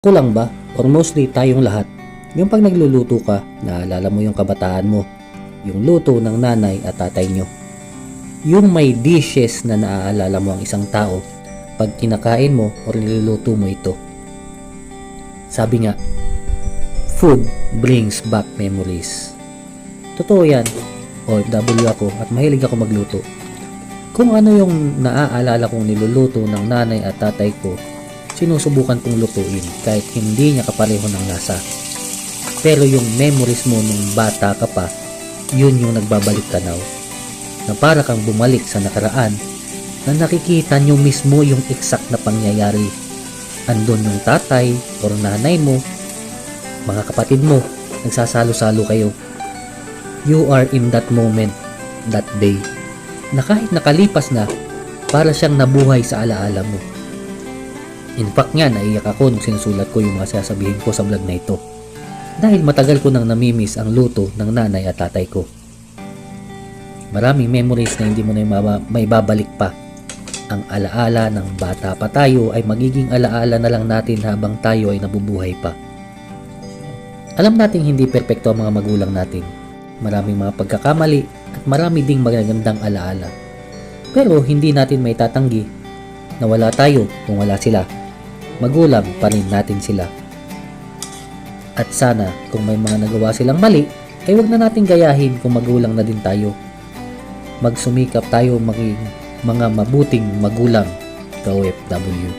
Ako lang ba? Or mostly tayong lahat. Yung pag nagluluto ka, naalala mo yung kabataan mo. Yung luto ng nanay at tatay nyo. Yung may dishes na naaalala mo ang isang tao pag kinakain mo or niluluto mo ito. Sabi nga, food brings back memories. Totoo yan. OFW ako at mahilig ako magluto. Kung ano yung naaalala kong niluluto ng nanay at tatay ko, sinusubukan kong lutuin kahit hindi niya kapareho ng lasa. Pero yung memories mo nung bata ka pa, yun yung nagbabalik tanaw. Na para kang bumalik sa nakaraan na nakikita nyo mismo yung exact na pangyayari. Andun yung tatay or nanay mo, mga kapatid mo, nagsasalo-salo kayo. You are in that moment, that day, na kahit nakalipas na, para siyang nabuhay sa alaala mo. In fact nga, naiyak ako nung sinusulat ko yung mga sasabihin ko sa vlog na ito. Dahil matagal ko nang namimiss ang luto ng nanay at tatay ko. Maraming memories na hindi mo na maibabalik pa. Ang alaala ng bata pa tayo ay magiging alaala na lang natin habang tayo ay nabubuhay pa. Alam nating hindi perpekto ang mga magulang natin. Maraming mga pagkakamali at marami ding magagandang alaala. Pero hindi natin may tatanggi na wala tayo kung wala sila. Magulang pa rin natin sila. At sana kung may mga nagawa silang mali, ay wag na natin gayahin kung magulang na din tayo. Magsumikap tayo maging mga mabuting magulang ka OFW.